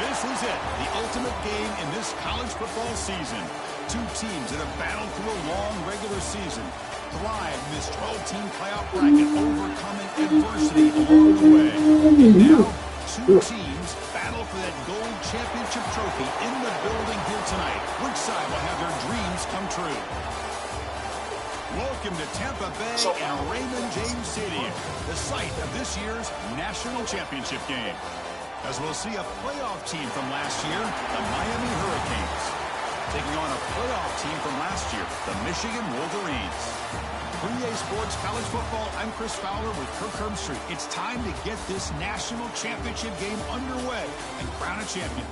This is it, the ultimate game in this college football season. Two teams that have battled through a long regular season, thrived in this 12-team playoff bracket, overcoming adversity along the way. And now, two teams battle for that gold championship trophy in the building here tonight. Which side will have their dreams come true? Welcome to Tampa Bay and Raymond James Stadium, the site of this year's national championship game. As we'll see a playoff team from last year, the Miami Hurricanes, taking on a playoff team from last year, the Michigan Wolverines. For EA Sports College Football, I'm Chris Fowler with Kirk Herbstreit. It's time to get this national championship game underway and crown a champion.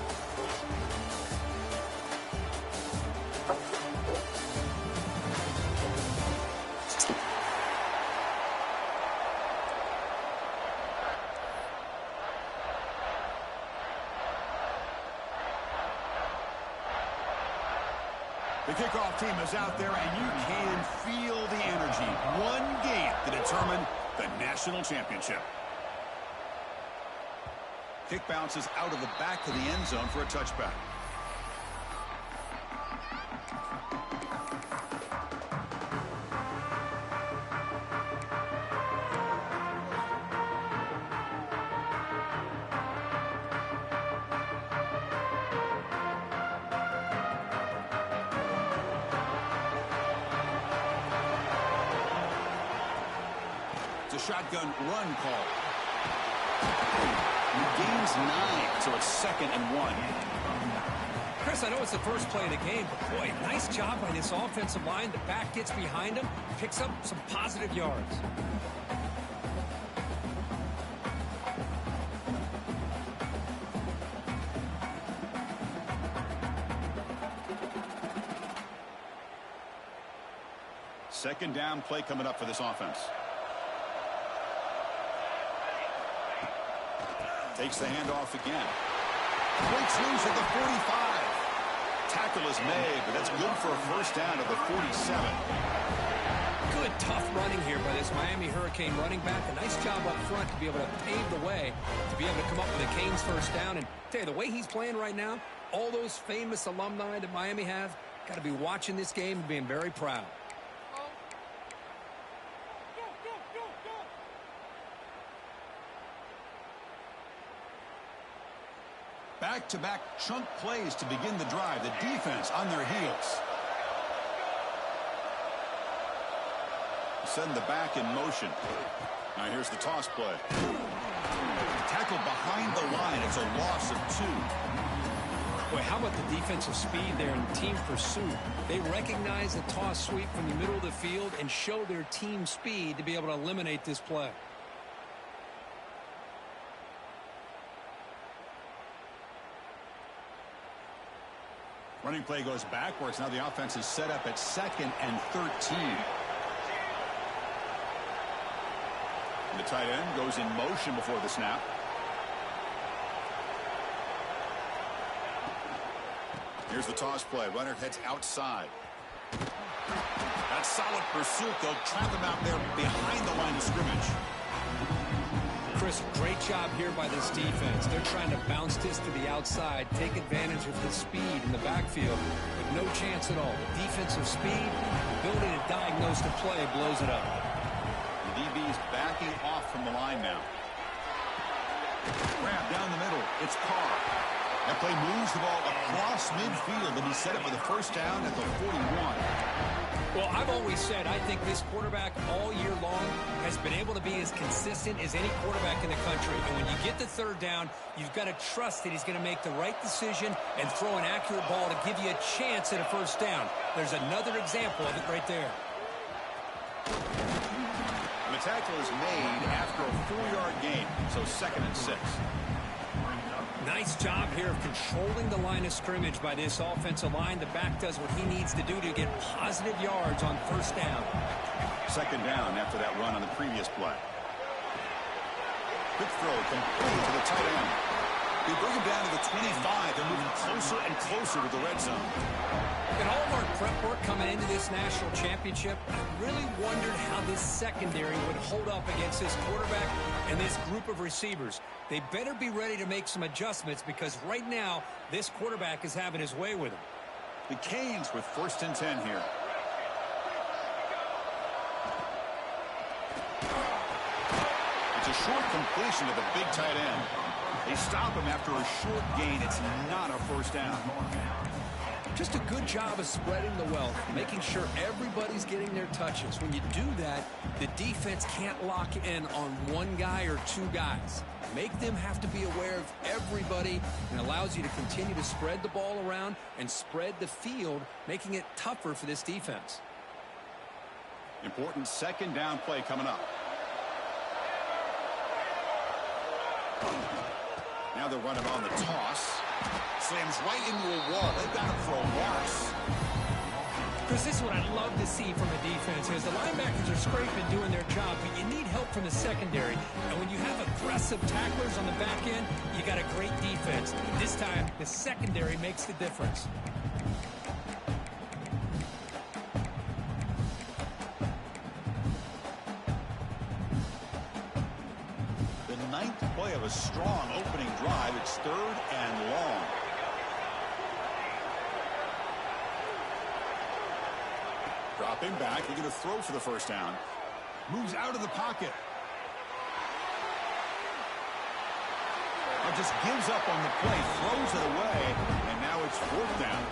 The kickoff team is out there, and you can feel the energy. One game to determine the national championship. Kick bounces out of the back to the end zone for a touchback. Shotgun run call. He gains 9, so it's 2nd and 1. Chris, I know it's the first play of the game, but boy, nice job by this offensive line. The back gets behind him, picks up some positive yards. Second down play coming up for this offense. Takes the handoff again. Breaks loose at the 45. Tackle is made, but that's good for a first down at the 47. Good, tough running here by this Miami Hurricane running back. A nice job up front to be able to pave the way, to be able to come up with a Canes first down. And tell you, the way he's playing right now, all those famous alumni that Miami have, got to be watching this game and being very proud. Back-to-back chunk plays to begin the drive. The defense on their heels. Send the back in motion. Now here's the toss play. Tackled behind the line. It's a loss of 2. Boy, how about the defensive speed there in team pursuit? They recognize the toss sweep from the middle of the field and show their team speed to be able to eliminate this play. Running play goes backwards. Now the offense is set up at 2nd and 13. And the tight end goes in motion before the snap. Here's the toss play. Runner heads outside. That's solid pursuit. They'll trap him out there behind the line of scrimmage. Chris, great job here by this defense. They're trying to bounce this to the outside, take advantage of the speed in the backfield, but no chance at all. The defensive speed, the ability to diagnose the play, blows it up. The DB's backing off from the line now. Grab down the middle. It's Carr. That play moves the ball across midfield, and he set it for the first down at the 41. Well, I've always said I think this quarterback all year long has been able to be as consistent as any quarterback in the country. And when you get the third down, you've got to trust that he's going to make the right decision and throw an accurate ball to give you a chance at a first down. There's another example of it right there. And the tackle is made after a 4-yard gain, so 2nd and 6. Nice job here of controlling the line of scrimmage by this offensive line. The back does what he needs to do to get positive yards on first down. 2nd down after that run on the previous play. Quick throw complete to the tight end. They bring him them down to the 25. They're moving closer and closer to the red zone. In all of our prep work coming into this national championship, I really wondered how this secondary would hold up against this quarterback and this group of receivers. They better be ready to make some adjustments because right now, this quarterback is having his way with them. The Canes with 1st and 10 here. It's a short completion to the big tight end. They stop him after a short gain. It's not a first down. Just a good job of spreading the wealth, making sure everybody's getting their touches. When you do that, the defense can't lock in on one guy or two guys. Make them have to be aware of everybody, and allows you to continue to spread the ball around and spread the field, making it tougher for this defense. Important 2nd down play coming up. Now they're running on the toss. Slams right into a wall. They've got him for a loss. Chris, this is what I'd love to see from a defense is the linebackers are scraping, doing their job, but you need help from the secondary. And when you have aggressive tacklers on the back end, you got a great defense. This time, the secondary makes the difference. The 9th play of a strong opening drive. It's 3rd and long. Dropping back. They're going to throw for the first down. Moves out of the pocket. Just gives up on the play. Throws it away. And now it's 4th down.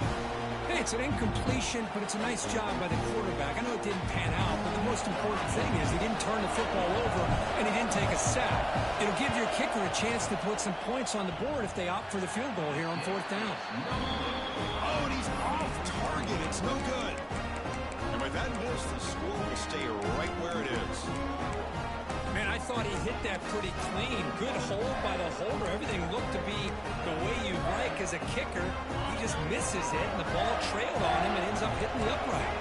Hey, it's an incompletion, but it's a nice job by the quarterback. I know it didn't pan out, but the most important thing is he didn't turn the football over and he didn't take a sack. It'll give your kicker a chance to put some points on the board if they opt for the field goal here on 4th down. Oh, and he's off target. It's no good. And with that miss, the score will stay right where it is. Man, I thought he hit that pretty clean. Good hold by the holder. Everything looked to be the way you like as a kicker. He just misses it, and the ball trailed on him and ends up hitting the upright.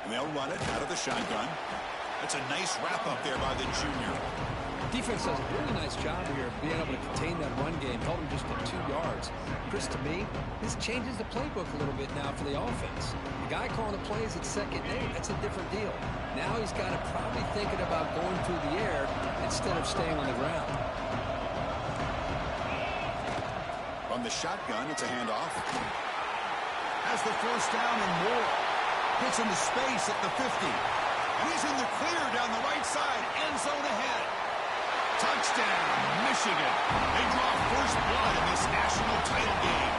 And they'll run it out of the shotgun. That's a nice wrap-up there by the junior. Defense does a really nice job here of being able to contain that run game, held him just to 2 yards. Chris, to me, this changes the playbook a little bit now for the offense. The guy calling the plays at 2nd and 8, that's a different deal. Now he's got to probably thinking about going through the air instead of staying on the ground. From the shotgun, it's a handoff. Has the first down and more. Gets into space at the 50. And he's in the clear down the right side. End zone ahead. Touchdown, Michigan. They draw first blood in this national title game.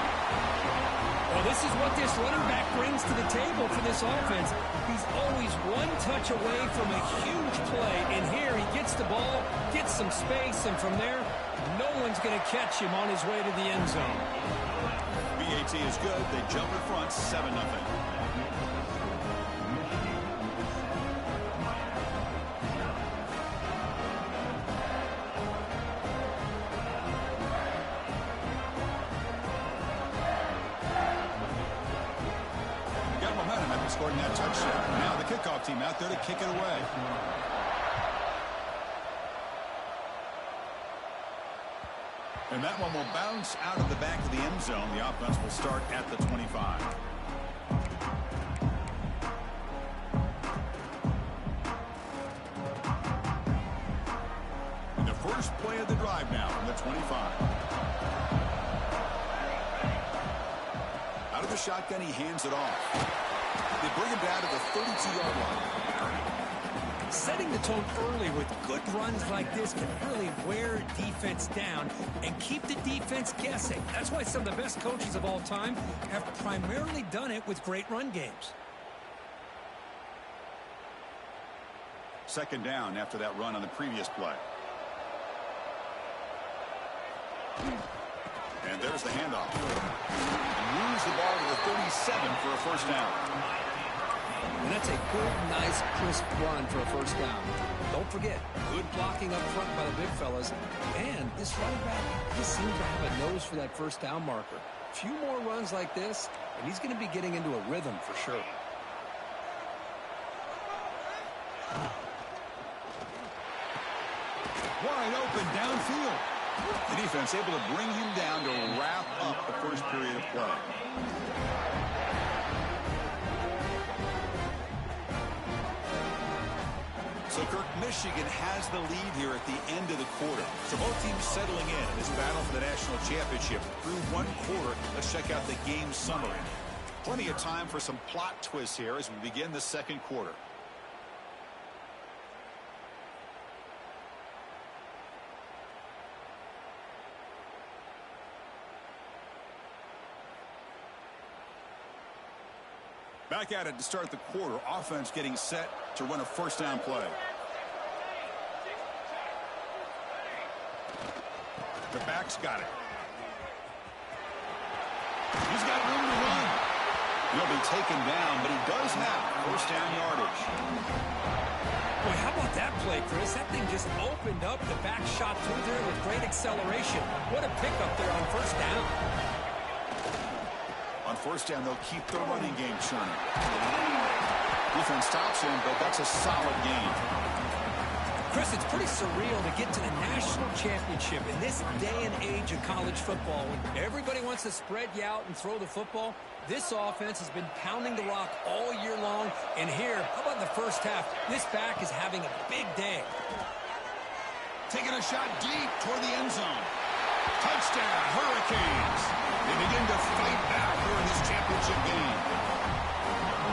Well, this is what this running back brings to the table for this offense. He's always one touch away from a huge play. And here he gets the ball, gets some space, and from there, no one's going to catch him on his way to the end zone. BAT is good. They jump in front 7-0. Scoring that touchdown. Now the kickoff team out there to kick it away. And that one will bounce out of the back of the end zone. The offense will start at the 25. And the first play of the drive now from the 25. Out of the shotgun, he hands it off. They bring him down to the 32-yard line. Setting the tone early with good runs like this can really wear defense down and keep the defense guessing. That's why some of the best coaches of all time have primarily done it with great run games. 2nd down after that run on the previous play. And there's the handoff. And moves the ball to the 37 for a first down. And that's a good, nice, crisp run for a first down. Don't forget, good blocking up front by the big fellas. And this running back just seems to have a nose for that first down marker. A few more runs like this, and he's going to be getting into a rhythm for sure. Wide open downfield. The defense able to bring him down to wrap up the first period of play. So, Kirk, Michigan has the lead here at the end of the quarter. So both teams settling in this battle for the national championship through one quarter. Let's check out the game summary. Plenty of time for some plot twists here as we begin the second quarter. Back at it to start the quarter. Offense getting set to run a first down play. The back's got it. He's got room to run. He'll be taken down, but he does have first down yardage. Boy, how about that play, Chris? That thing just opened up. The back shot through there with great acceleration. What a pickup there on first down. On first down, they'll keep the running game churning. Defense stops him, but that's a solid game. Chris, it's pretty surreal to get to the national championship in this day and age of college football. When everybody wants to spread you out and throw the football, this offense has been pounding the rock all year long. And here, how about in the first half? This back is having a big day. Taking a shot deep toward the end zone. Touchdown, Hurricanes. They begin to fight back here in this championship game.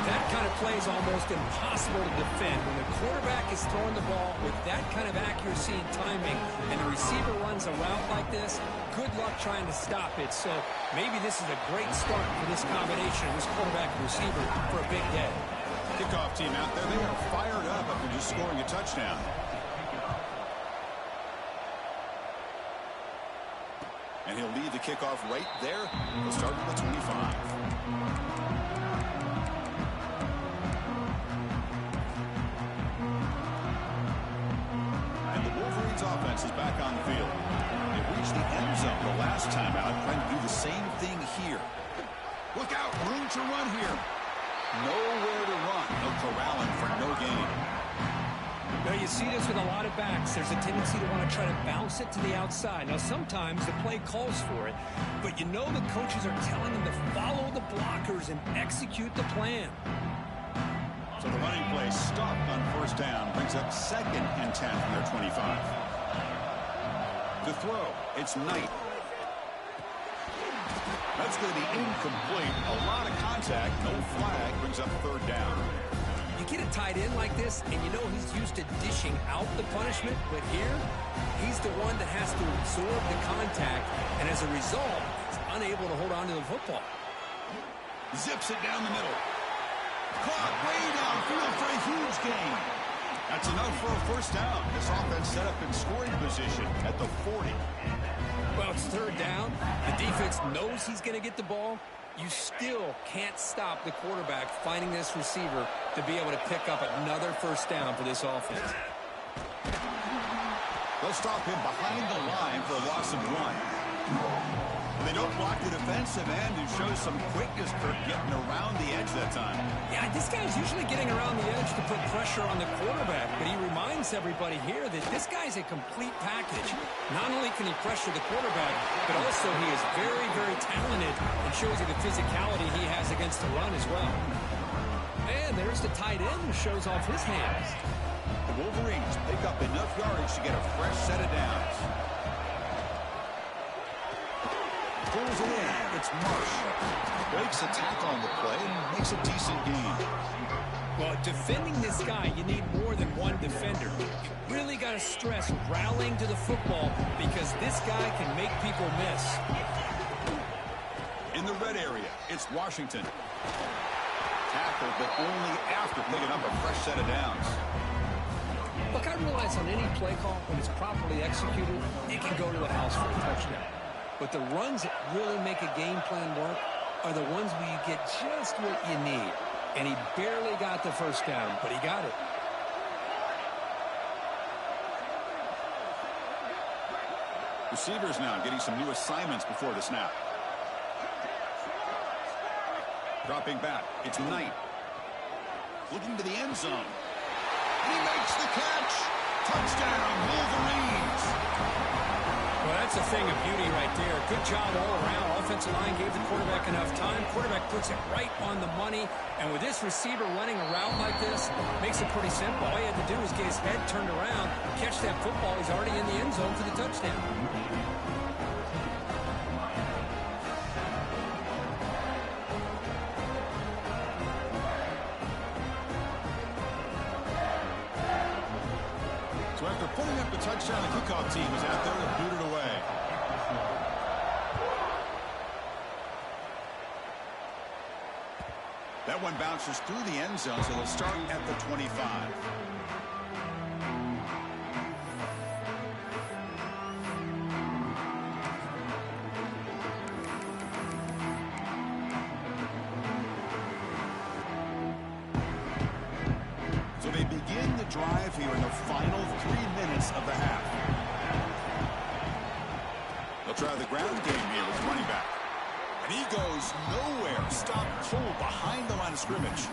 That kind of play is almost impossible to defend. When the quarterback is throwing the ball with that kind of accuracy and timing, and the receiver runs a route like this, good luck trying to stop it. So maybe this is a great start for this combination of this quarterback and receiver for a big day. Kickoff team out there, they are fired up after just scoring a touchdown. And he'll lead the kickoff right there. He'll start at the 25. And the Wolverines offense is back on the field. They reached the end zone the last time out, trying to do the same thing here. Look out, room to run here. Nowhere to run. No corralling for no gain. Now, you see this with a lot of backs. There's a tendency to want to try to bounce it to the outside. Now, sometimes the play calls for it, but you know the coaches are telling them to follow the blockers and execute the plan. So the running play stopped on first down, brings up 2nd and 10 from their 25. To throw, it's Knight. That's going to be incomplete. A lot of contact, no flag, brings up 3rd down. You get a tight end like this, and you know he's used to dishing out the punishment, but here, he's the one that has to absorb the contact, and as a result, he's unable to hold on to the football. Zips it down the middle. Caught way downfield for a huge gain. That's enough for a first down. This offense set up in scoring position at the 40. Well, it's 3rd down. The defense knows he's going to get the ball. You still can't stop the quarterback finding this receiver to be able to pick up another first down for this offense. They'll stop him behind the line for a loss of 1. They don't block the defensive end, who shows some quickness, Kirk, getting around the edge that time. Yeah, this guy's usually getting around the edge to put pressure on the quarterback, but he reminds everybody here that this guy's a complete package. Not only can he pressure the quarterback, but also he is very, very talented and shows you the physicality he has against the run as well. And there's the tight end who shows off his hands. The Wolverines pick up enough yardage to get a fresh set of downs. Pulls it in. It's Marsh. Breaks a tackle on the play and makes a decent gain. Well, defending this guy, you need more than one defender. You really got to stress rallying to the football because this guy can make people miss. In the red area, it's Washington. Tackled, but only after picking up a fresh set of downs. Look, I realize on any play call, when it's properly executed, it can go to the house for a touchdown. But the runs that really make a game plan work are the ones where you get just what you need. And he barely got the first down, but he got it. Receivers now getting some new assignments before the snap. Dropping back, it's Knight. Looking to the end zone. And he makes the catch. Touchdown, Wolverines. thing of beauty right there. Good job all around. Offensive line gave the quarterback enough time. Quarterback puts it right on the money. And with this receiver running a route like this, makes it pretty simple. All he had to do was get his head turned around, catch that football. He's already in the end zone for the touchdown. So after putting up the touchdown, the kickoff team is out there to boot it away. That one bounces through the end zone, so they'll start at the 25. So they begin the drive here in the final 3 minutes of the half. They'll try the ground game here with running back. And he goes nowhere. Stopped cold behind the line of scrimmage.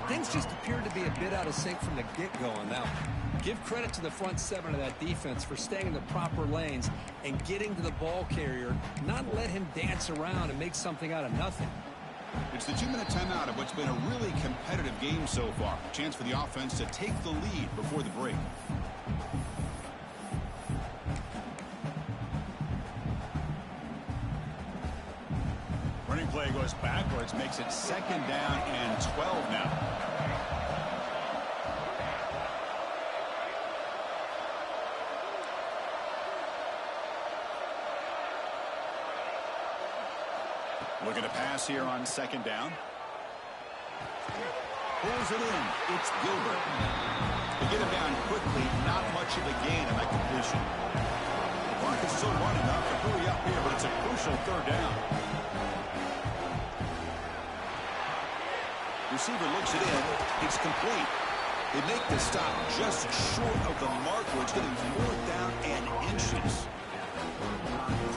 Things just appeared to be a bit out of sync from the get-go on that one. Give credit to the front seven of that defense for staying in the proper lanes and getting to the ball carrier, not let him dance around and make something out of nothing. It's the 2-minute timeout of what's been a really competitive game so far. Chance for the offense to take the lead before the break. Running play goes backwards, makes it 2nd down and 12 now. Looking to pass here on 2nd down. Pulls it in. It's Gilbert. They get him down quickly. Not much of a gain on that completion. The clock is still running up to hurry up here, but it's a crucial 3rd down. Receiver looks it in. It's complete. They make the stop just short of the mark where it's getting 4th down and inches.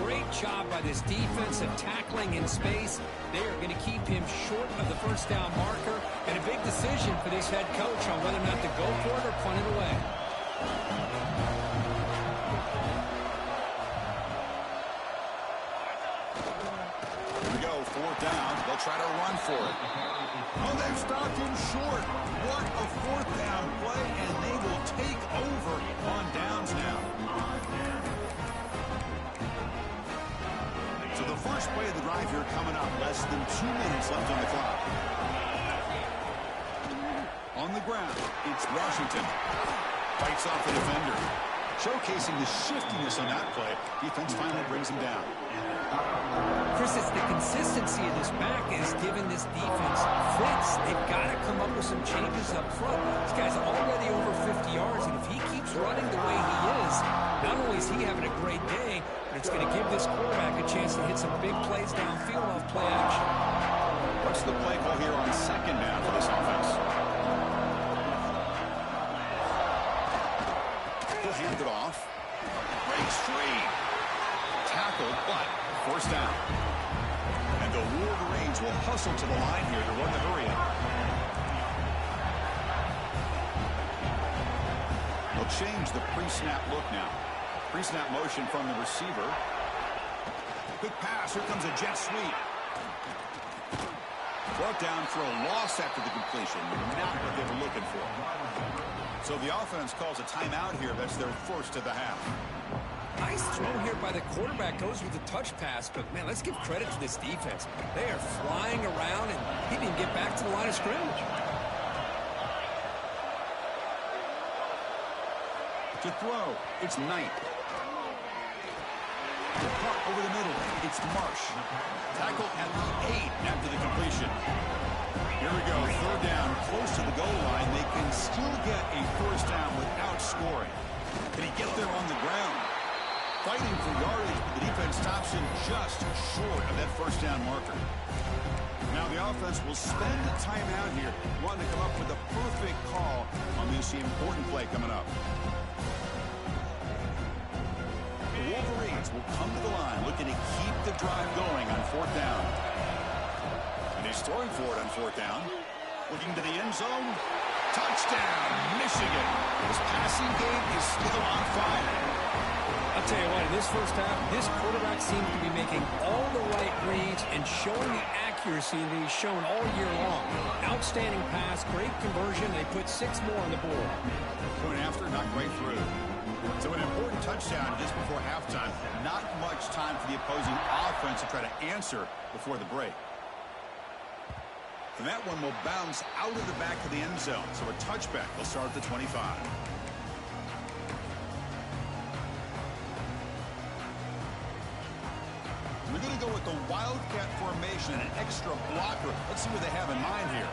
Great job by this defense of tackling in space. They are going to keep him short of the 1st down marker. And a big decision for this head coach on whether or not to go for it or punt it away. Here we go, 4th down. They'll try to run for it. Oh, they've stopped him short. What a 4th down play, and they will take over on downs now. So the first play of the drive here coming up. Less than 2 minutes left on the clock. On the ground, it's Washington. Fights off the defender. Showcasing the shiftiness on that play. Defense finally brings him down. Chris, it's the consistency of this back is giving this defense fits. They've got to come up with some changes up front. This guy's already over 50 yards, and if he keeps running the way he is, not only is he having a great day, but it's going to give this quarterback a chance to hit some big plays downfield off play action. What's the play call here on 2nd down for this offense? He'll hand it off. Breaks free. Tackled, but 1st down. And the Wolverines will hustle to the line here to run the hurry up. They'll change the pre-snap look now. Pre-snap motion from the receiver. Quick pass. Here comes a jet sweep. Brought down for a loss after the completion. Not what they were looking for. So the offense calls a timeout here. That's their 1st of the half. Nice throw here by the quarterback. Goes with the touch pass. But, man, let's give credit to this defense. They are flying around, and he didn't get back to the line of scrimmage. To throw, it's Knight. To cut over the middle, it's Marsh. Tackle at the 8 after the completion. Here we go, 3rd down, close to the goal line. They can still get a 1st down without scoring. Can he get there on the ground? Fighting for yardage, but the defense stops him just short of that 1st down marker. Now the offense will spend the timeout here, wanting to come up with a perfect call on this important play coming up. The Wolverines will come to the line, looking to keep the drive going on 4th down. And he's throwing for it on 4th down. Looking to the end zone. Touchdown, Michigan. His passing game is still on fire. I'll tell you what, in this first half, this quarterback seems to be making all the right reads and showing the accuracy that he's shown all year long. Outstanding pass, great conversion. They put 6 more on the board. Point after, knocked right through. So an important touchdown just before halftime. Not much time for the opposing offense to try to answer before the break. And that one will bounce out of the back of the end zone. So a touchback will start at the 25. We're going to go with the Wildcat formation and an extra blocker. Let's see what they have in mind here.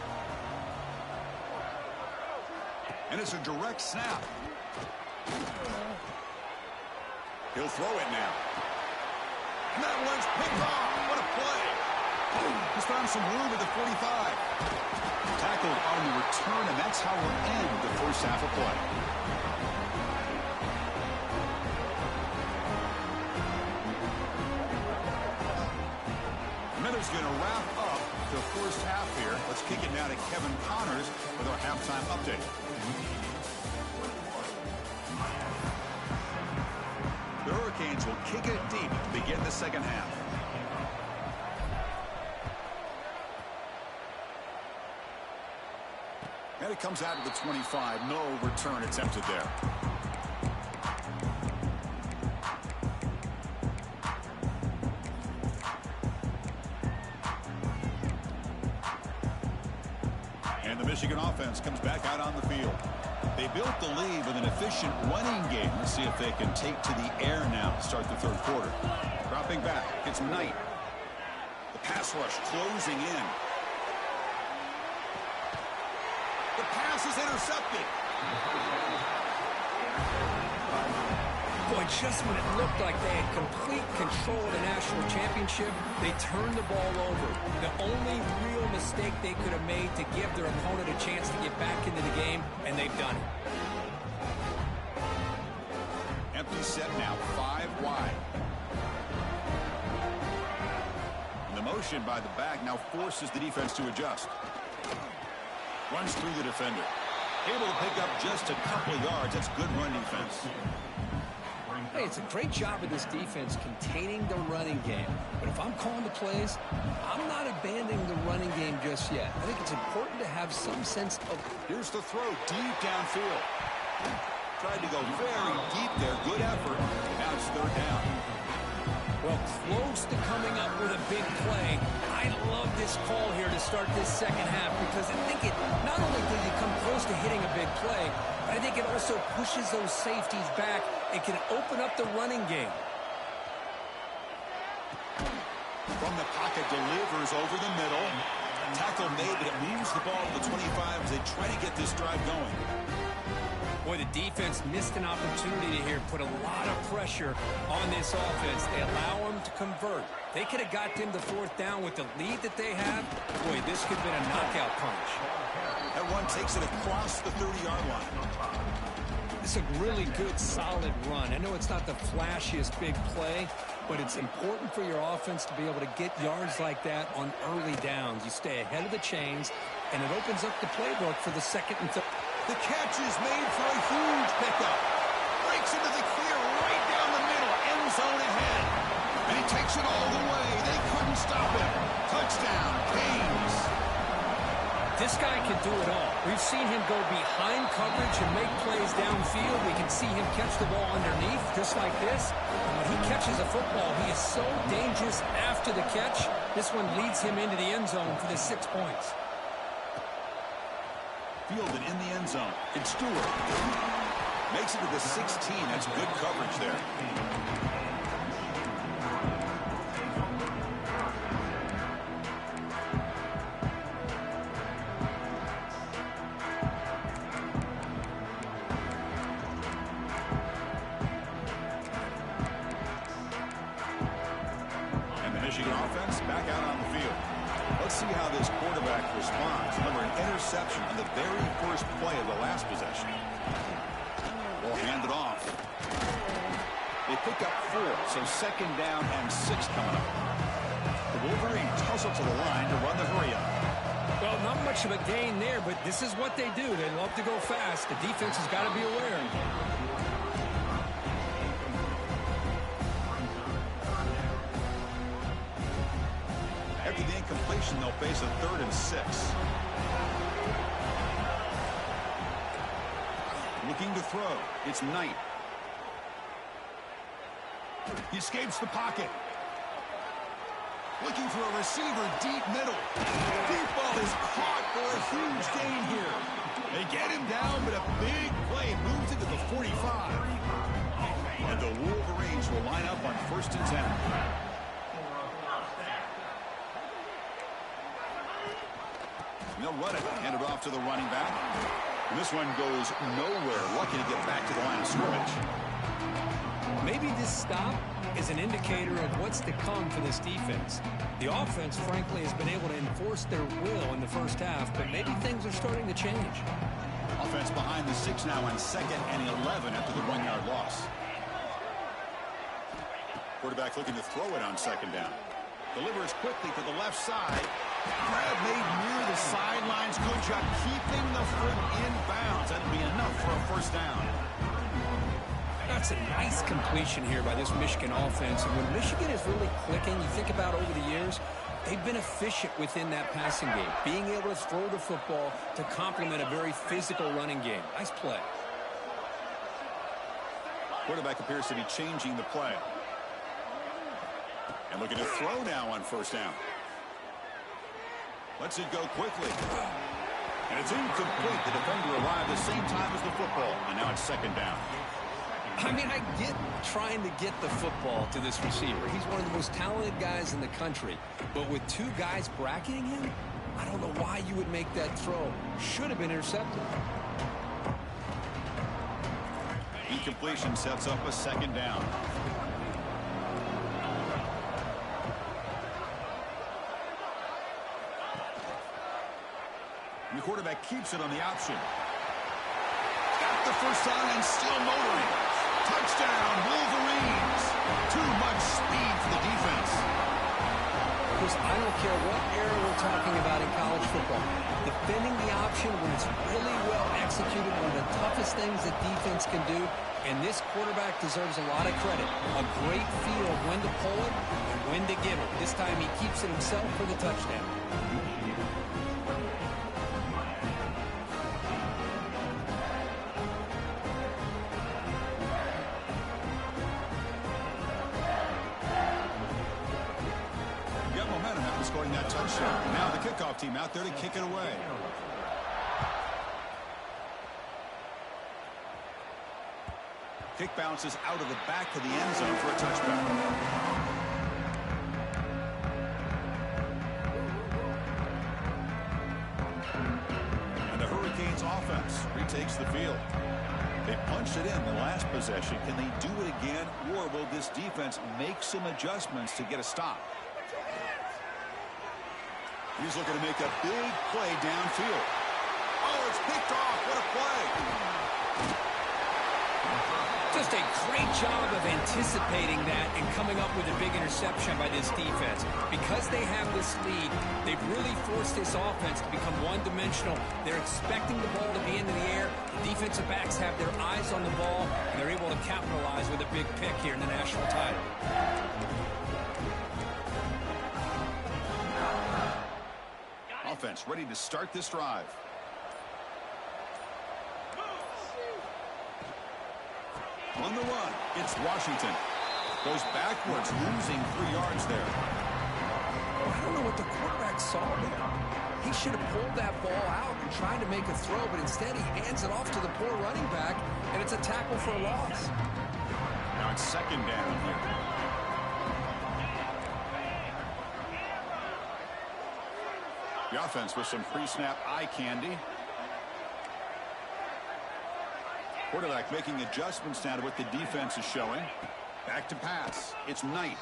And it's a direct snap. He'll throw it now. And that one's picked off. What a play. He's found some room at the 45. Tackled on the return, and that's how we'll end the first half of play. Miller's going to wrap up the first half here. Let's kick it now to Kevin Connors with our halftime update. The Hurricanes will kick it deep to begin the second half. And it comes out of the 25. No return attempted there. And the Michigan offense comes back out on the field. They built the lead with an efficient running game. Let's see if they can take to the air now to start the third quarter. Dropping back, it's Knight. The pass rush closing in. The pass is intercepted. Boy, just when it looked like they had complete control of the national championship, they turned the ball over. The only real mistake they could have made to give their opponent a chance to get back into the game, and they've done it. Empty set now, 5 wide. And the motion by the back now forces the defense to adjust. Runs through the defender. Able to pick up just a couple of yards. That's good run defense. Hey, it's a great job of this defense containing the running game. But if I'm calling the plays, I'm not abandoning the running game just yet. I think it's important to have some sense of... Here's the throw deep downfield. Tried to go very deep there. Good effort. Now it's third down. Well, close to coming up with a big play. I love this call here to start this second half because I think it not only did he come close to hitting a big play, but I think it also pushes those safeties back. It can open up the running game. From the pocket, delivers over the middle. Tackle made, but it moves the ball to the 25 as they try to get this drive going. Boy, the defense missed an opportunity here, put a lot of pressure on this offense. They allow them to convert. They could have got them to fourth down with the lead that they have. Boy, this could have been a knockout punch. That one takes it across the 30-yard line. This is a really good, solid run. I know it's not the flashiest big play, but it's important for your offense to be able to get yards like that on early downs. You stay ahead of the chains, and it opens up the playbook for the second and third. The catch is made for a huge pickup. Breaks into the clear right down the middle. End zone ahead. And he takes it all the way. They couldn't stop him. Touchdown, Canes. This guy can do it all. We've seen him go behind coverage and make plays downfield. We can see him catch the ball underneath, just like this. And when he catches a football, he is so dangerous after the catch. This one leads him into the end zone for the 6 points. Fielded in the end zone. It's Stewart. Makes it to the 16. That's good coverage there. And the Michigan offense back out on the field. Let's see how this quarterback responds. Remember, an interception on the very first play of the last possession. Ball handed off. They pick up 4, so second down and 6 coming up. The Wolverines tussle to the line to run the hurry-up. Well, not much of a gain there, but this is what they do. They love to go fast. The defense has got to be aware. completion, they'll face a 3rd and 6. Looking to throw. It's Knight. He escapes the pocket. Looking for a receiver deep middle. Deep ball is caught for a huge gain here. They get him down, but a big play moves into the 45. And the Wolverines will line up on 1st and 10. They'll run it. Hand it off to the running back. And this one goes nowhere. Lucky to get back to the line of scrimmage. Maybe this stop is an indicator of what's to come for this defense. The offense, frankly, has been able to enforce their will in the first half, but maybe things are starting to change. Offense behind the 6 now on 2nd and 11 after the 1-yard loss. Quarterback looking to throw it on 2nd down. Delivers quickly to the left side. Grab made near the sidelines. Good job keeping the foot in bounds. That'll be enough for a 1st down. That's a nice completion here by this Michigan offense. And when Michigan is really clicking, you think about over the years, they've been efficient within that passing game, being able to throw the football to complement a very physical running game. Nice play. Quarterback appears to be changing the play. And looking to throw now on 1st down. Lets it go quickly. And it's incomplete. The defender arrived the same time as the football. And now it's 2nd down. I mean, I get trying to get the football to this receiver. He's one of the most talented guys in the country. But with 2 guys bracketing him, I don't know why you would make that throw. Should have been intercepted. Incompletion sets up a 2nd down. The quarterback keeps it on the option. Got the 1st down and still motoring. Touchdown, Wolverines. Too much speed for the defense. Chris, I don't care what era we're talking about in college football. Defending the option when it's really well executed, one of the toughest things that defense can do. And this quarterback deserves a lot of credit. A great feel of when to pull it and when to give it. This time he keeps it himself for the touchdown. Scoring that touchdown. Now the kickoff team out there to kick it away. Kick bounces out of the back of the end zone for a touchback. And the Hurricanes offense retakes the field. They punched it in the last possession. Can they do it again, or will this defense make some adjustments to get a stop? He's looking to make a big play downfield. Oh, it's picked off. What a play. Just a great job of anticipating that and coming up with a big interception by this defense. Because they have this lead, they've really forced this offense to become one-dimensional. They're expecting the ball to be into the air. The defensive backs have their eyes on the ball, and they're able to capitalize with a big pick here in the national title. Offense ready to start this drive. On the run, it's Washington. Goes backwards, losing 3 yards there. I don't know what the quarterback saw there. He should have pulled that ball out and tried to make a throw, but instead he hands it off to the poor running back, and it's a tackle for a loss. Now it's 2nd down here. The offense with some pre-snap eye candy. Quarterback making adjustments now to what the defense is showing. Back to pass. It's Knight.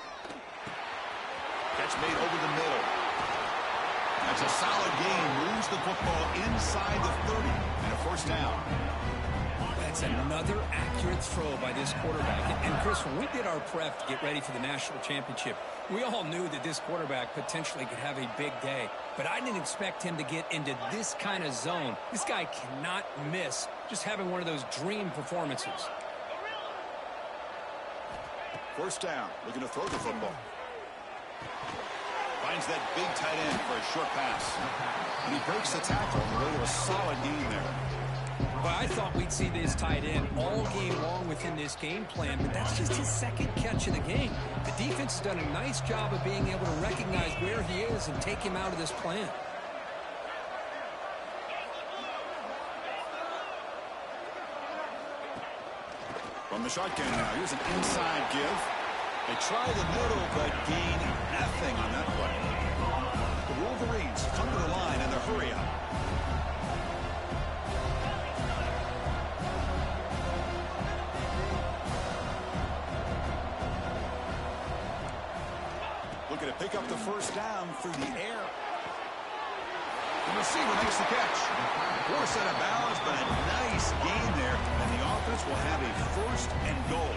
Catch made over the middle. That's a solid gain. Moves the football inside the 30 and a 1st down. That's another accurate throw by this quarterback. And Chris, when we did our prep to get ready for the national championship, we all knew that this quarterback potentially could have a big day. But I didn't expect him to get into this kind of zone. This guy cannot miss just having one of those dream performances. 1st down. Looking to throw the football. Finds that big tight end for a short pass. And he breaks the tackle on the way to a solid gain there. Well, I thought we'd see this tight end all game long within this game plan, but that's just his second catch of the game. The defense has done a nice job of being able to recognize where he is and take him out of this plan. From the shotgun now, here's an inside give. They try the middle, but gain nothing on that play. The Wolverines come to the line in the hurry-up. Looking to pick up the first down through the air. The receiver makes the catch. Forced out of bounds, but a nice gain there. And the offense will have a first and goal.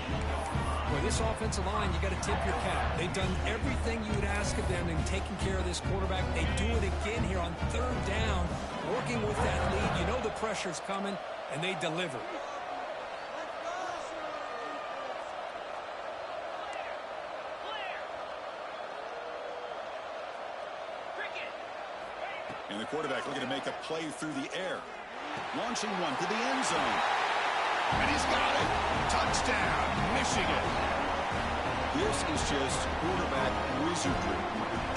Well, this offensive line, you got to tip your cap. They've done everything you would ask of them in taking care of this quarterback. They do it again here on third down, working with that lead. You know the pressure's coming, and they deliver. And the quarterback looking to make a play through the air. Launching one to the end zone. And he's got it. Touchdown, Michigan. This is just quarterback wizardry.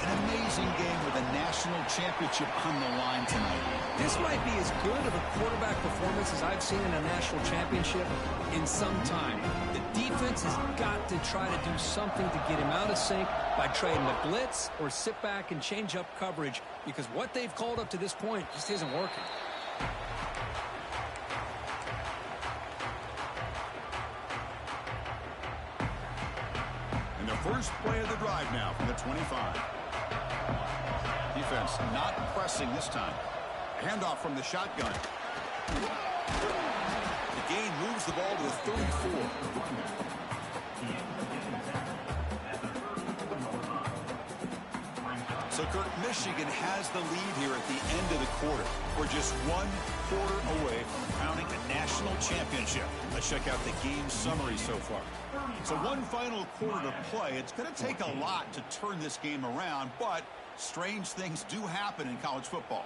An amazing game with a national championship on the line tonight. This might be as good of a quarterback performance as I've seen in a national championship in some time. The defense has got to try to do something to get him out of sync by trading the blitz or sit back and change up coverage, because what they've called up to this point just isn't working. And the first play of the drive now from the 25. Defense not pressing this time. Handoff from the shotgun. The gain moves the ball to the 34. So, Kurt, Michigan has the lead here at the end of the quarter. We're just 1 quarter away from crowning a national championship. Let's check out the game summary so far. So one final quarter to play. It's going to take a lot to turn this game around, but strange things do happen in college football.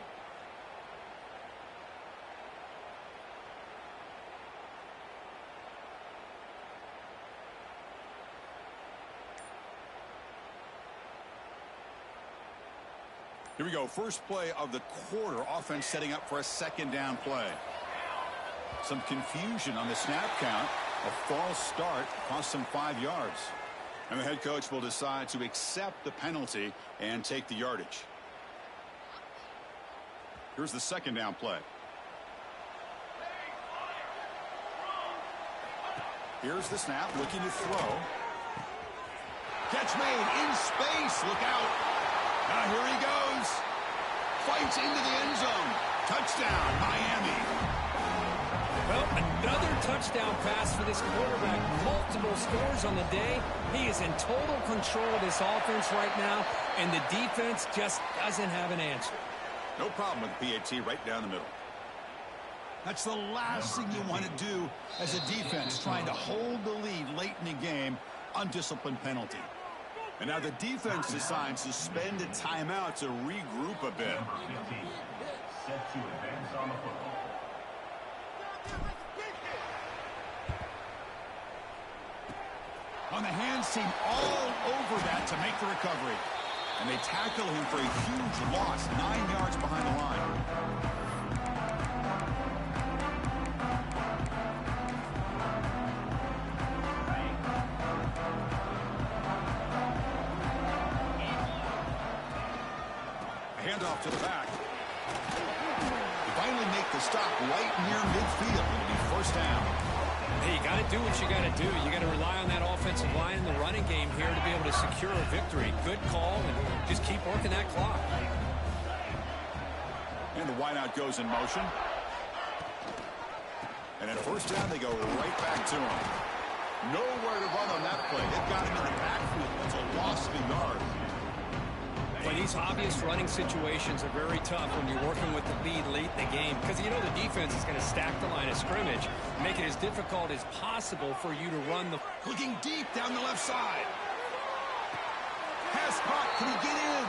Here we go. First play of the quarter. Offense setting up for a second down play. Some confusion on the snap count. A false start cost them 5 yards. And the head coach will decide to accept the penalty and take the yardage. Here's the second down play. Here's the snap, looking to throw. Catch made in space. Look out. Now here he goes. Fights into the end zone. Touchdown, Miami. Well, another touchdown pass for this quarterback. Multiple scores on the day. He is in total control of this offense right now, and the defense just doesn't have an answer. No problem with PAT right down the middle. That's the last thing you want to do as a defense, trying to hold the lead late in the game. Undisciplined penalty. And now the defense decides to spend a timeout to regroup a bit. On the hands team all over that to make the recovery. And they tackle him for a huge loss, 9 yards behind the line. Handoff to the back. They finally make the stop right near midfield. It'll be first down. Hey, you got to do what you got to do. You got to rely on that offensive line in the running game here to be able to secure a victory. Good call, and just keep working that clock. And the wideout goes in motion. And at first down, they go right back to him. Nowhere to run on that play. They've got him in the backfield. That's a loss of a yard. Well, these obvious running situations are very tough when you're working with the lead late in the game, because you know the defense is going to stack the line of scrimmage, make it as difficult as possible for you to run the... Looking deep down the left side. Pass caught. Can he get in?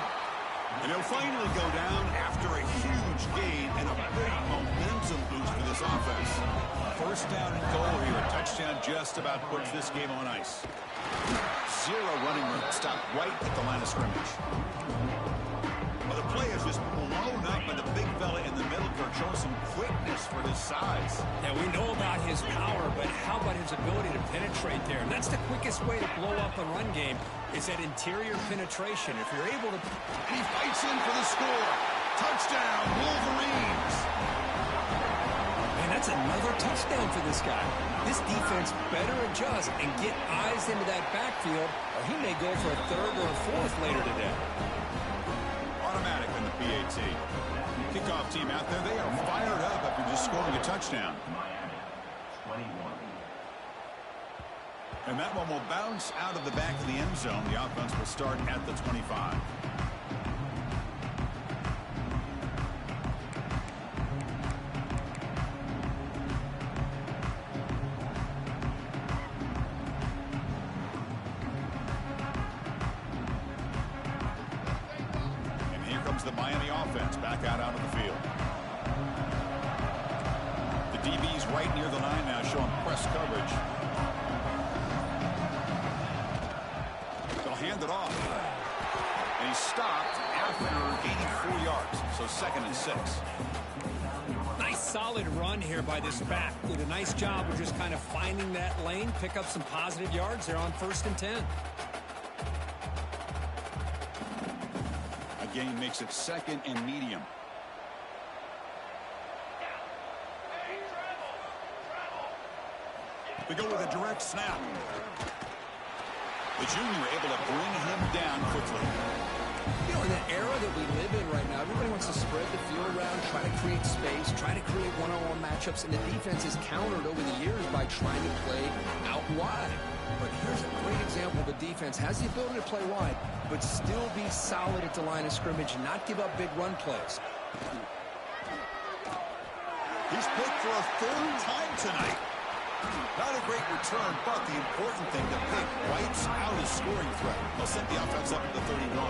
And he'll finally go down after a huge gain and a big momentum boost for this offense. First down and goal here. A touchdown just about puts this game on ice. Zero running room. Stopped right at the line of scrimmage. Well, the play is just blown up by the big fella in the middle, Kirk, showing some quickness for his size. Yeah, we know about his power, but how about his ability to penetrate there? That's the quickest way to blow up a run game, is that interior penetration. If you're able to... And he fights in for the score. Touchdown, Wolverines. Man, that's another touchdown for this guy. This defense better adjust and get eyes into that backfield, or he may go for a third or a fourth later today. Automatic in the PAT. Kickoff team out there, they are fired up after just scoring a touchdown. And that one will bounce out of the back of the end zone. The offense will start at the 25. The Miami offense back out onto the field. The DB's right near the line now, showing press coverage. They'll hand it off. And he's stopped after gaining 4 yards. So 2nd and 6. Nice solid run here by this back. Did a nice job of just kind of finding that lane, pick up some positive yards there on 1st and 10. Gain makes it 2nd and medium. They go with a direct snap. The junior able to bring him down quickly. You know, in the era that we live in right now, everybody wants to spread the field around, try to create space, try to create one-on-one matchups, and the defense is countered over the years by trying to play out wide. But here's a great example of a defense has the ability to play wide, but still be solid at the line of scrimmage and not give up big run plays. He's picked for a 3rd time tonight. Not a great return, but the important thing, the pick wipes out his scoring threat. They'll set the offense up at the 31.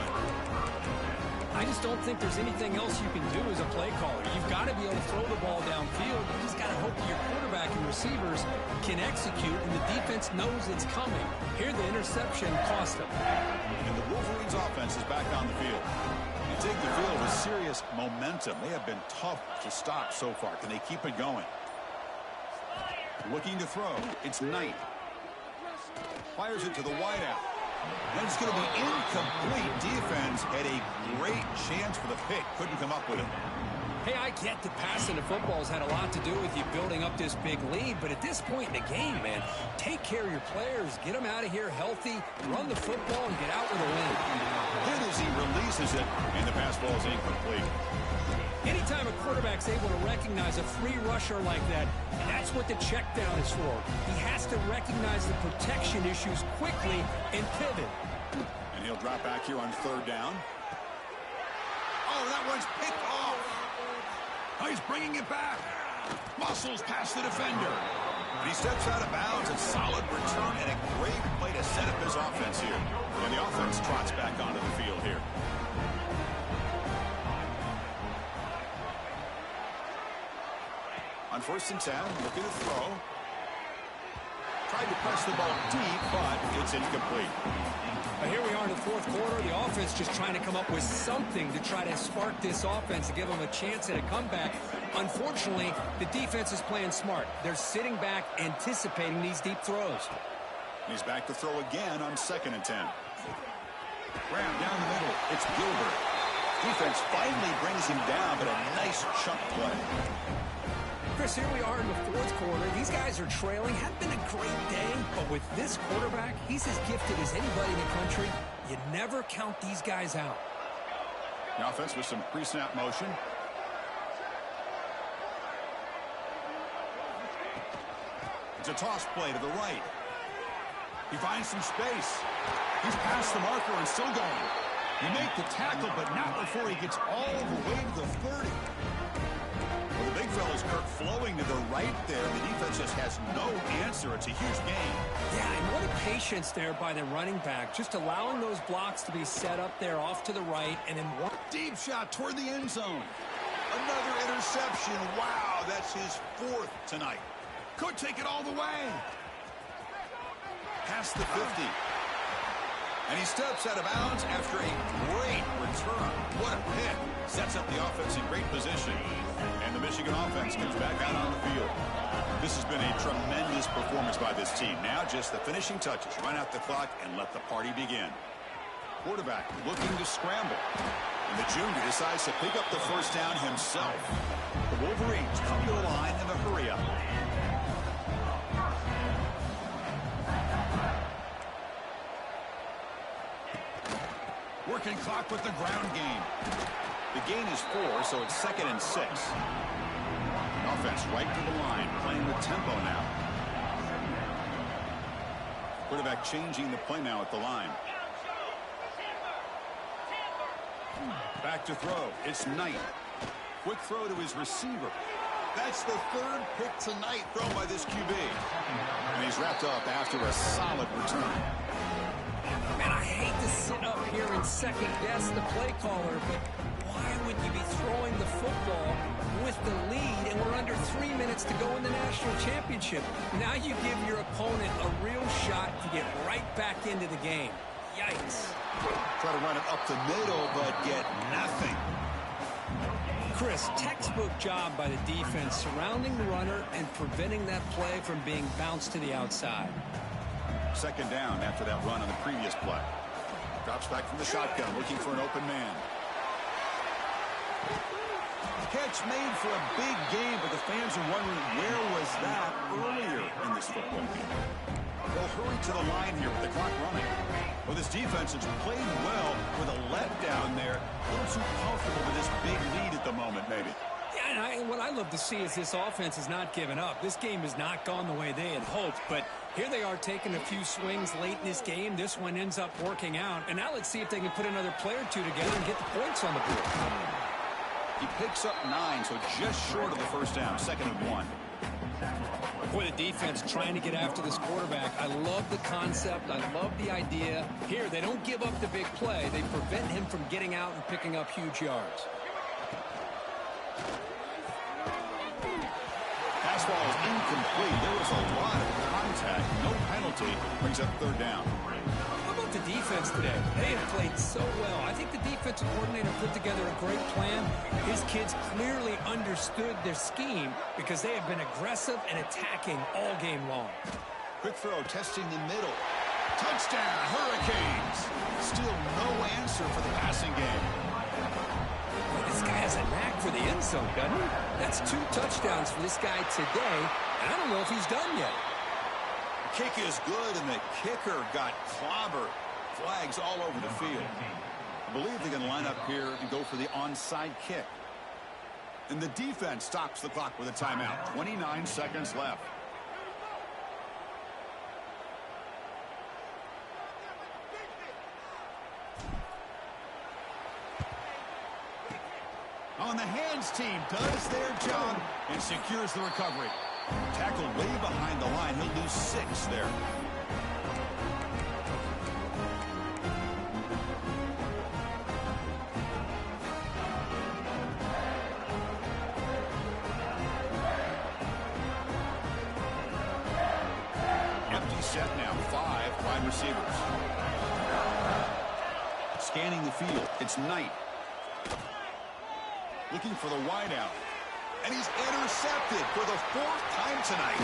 I just don't think there's anything else you can do as a play caller. You've got to be able to throw the ball downfield. You just got to hope that your quarterback and receivers can execute, and the defense knows it's coming. Here, the interception cost them. And the Wolverines offense is back on the field. You take the field with serious momentum. They have been tough to stop so far. Can they keep it going? Looking to throw. It's Knight. Fires it to the wideout. And it's going to be incomplete. Defense had a great chance for the pick. Couldn't come up with it. Hey, I get that passing the football has had a lot to do with you building up this big lead, but at this point in the game, man, take care of your players. Get them out of here healthy, run the football, and get out with a win. Hit as he releases it, and the pass ball is incomplete. Anytime a quarterback's able to recognize a free rusher like that, that's what the check down is for. He has to recognize the protection issues quickly and pivot. And he'll drop back here on 3rd down. Oh, that one's picked off. Oh, he's bringing it back. Muscles past the defender. And he steps out of bounds. A solid return and a great play to set up his offense here. And the offense trots back onto the field here. On 1st and 10, looking to throw. Tried to press the ball deep, but it's incomplete. Now here we are in the 4th quarter. The offense just trying to come up with something to try to spark this offense to give them a chance at a comeback. Unfortunately, the defense is playing smart. They're sitting back, anticipating these deep throws. He's back to throw again on 2nd and 10. Graham down the middle. It's Gilbert. Defense finally brings him down, but a nice chunk play. Chris, here we are in the 4th quarter. These guys are trailing. Had been a great day, but with this quarterback, he's as gifted as anybody in the country. You never count these guys out. The offense with some pre-snap motion. It's a toss play to the right. He finds some space. He's past the marker and still going. He make the tackle, but not before he gets all the way to the 30. Well, the big fella's Kirk flowing to the right there. The defense just has no answer. It's a huge gain. Yeah, and what a patience there by the running back. Just allowing those blocks to be set up there off to the right, and then Deep shot toward the end zone. Another interception. Wow, that's his 4th tonight. Could take it all the way. Past the 50. And he steps out of bounds after a great return. What a pick. Sets up the offense in great position. And the Michigan offense comes back out on the field. This has been a tremendous performance by this team. Now just the finishing touches. Run out the clock and let the party begin. Quarterback looking to scramble. And the junior decides to pick up the first down himself. The Wolverines come to the line in a hurry-up. Working clock with the ground game. The gain is 4, so it's 2nd and 6. Offense right to the line, playing with tempo now. Quarterback changing the play now at the line. Back to throw. It's Knight. Quick throw to his receiver. That's the 3rd pick tonight thrown by this QB. And he's wrapped up after a solid return. Man, I hate to sit up here and second guess the play caller, but why would you be throwing the football with the lead and we're under 3 minutes to go in the national championship? Now you give your opponent a real shot to get right back into the game. Yikes. Try to run it up the middle, but get nothing. Chris, textbook job by the defense surrounding the runner and preventing that play from being bounced to the outside. 2nd down after that run on the previous play. Drops back from the shotgun, looking for an open man. Catch made for a big game, but the fans are wondering where was that earlier in this football game. They'll hurry to the line here with the clock running. Well, this defense has played well with a letdown there. A little too comfortable with this big lead at the moment, maybe. Yeah, and what I love to see is this offense has not given up. This game has not gone the way they had hoped, but here they are taking a few swings late in this game. This one ends up working out, and now let's see if they can put another play or two together and get the points on the board. He picks up 9, so just short of the first down, 2nd and 1. Boy, the defense trying to get after this quarterback. I love the concept. I love the idea. Here, they don't give up the big play. They prevent him from getting out and picking up huge yards. Fastball is incomplete. There was a lot of contact. No penalty. Brings up 3rd down. How about the defense today? They have played so well. I think the defensive coordinator put together a great plan. His kids clearly understood their scheme because they have been aggressive and attacking all game long. Quick throw, testing the middle. Touchdown, Hurricanes. Still no answer for the passing game. Well, this guy has a knack for the end zone, doesn't he? That's 2 touchdowns for this guy today, and I don't know if he's done yet. Kick is good, and the kicker got clobbered. Flags all over the field. I believe they're going to line up here and go for the onside kick. And the defense stops the clock with a timeout. 29 seconds left. On the hands team does their job and secures the recovery. Tackled way behind the line. He'll lose 6 there. Empty set now. 5 wide receivers. Scanning the field. It's Knight. Looking for the wideout. And he's intercepted for the 4th time tonight.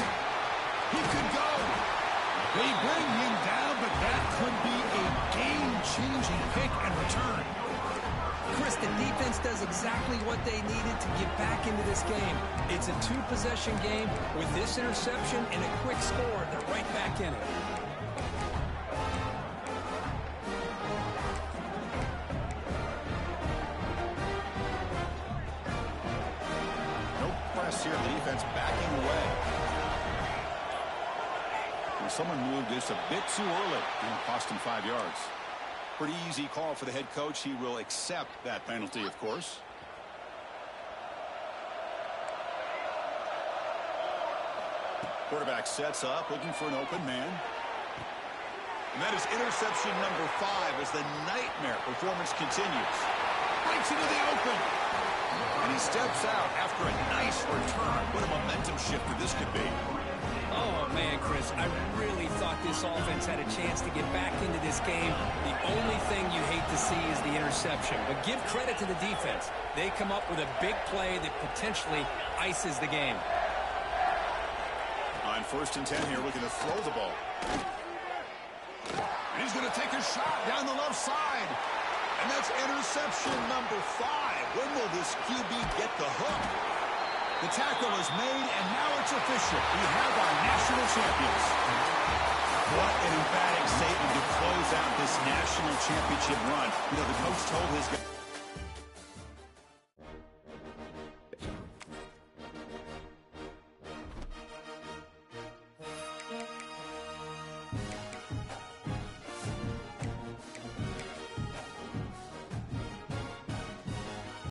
He could go. They bring him down, but that could be a game-changing pick and return. Chris, the defense does exactly what they needed to get back into this game. It's a 2-possession game. With this interception and a quick score, they're right back in it. Here, the defense backing away. And someone moved this a bit too early and cost him 5 yards. Pretty easy call for the head coach. He will accept that penalty, of course. Quarterback sets up, looking for an open man. And that is interception number 5 as the nightmare performance continues. gets into the open. And he steps out after a nice return. What a momentum shifter this could be. Oh, man, Chris, I really thought this offense had a chance to get back into this game. The only thing you hate to see is the interception. But give credit to the defense. They come up with a big play that potentially ices the game. On 1st and 10 here, looking to throw the ball. And he's going to take a shot down the left side. And that's interception number 5. When will this QB get the hook? The tackle is made, and now it's official. We have our national champions. What an emphatic statement to close out this national championship run. You know, the coach told his guys.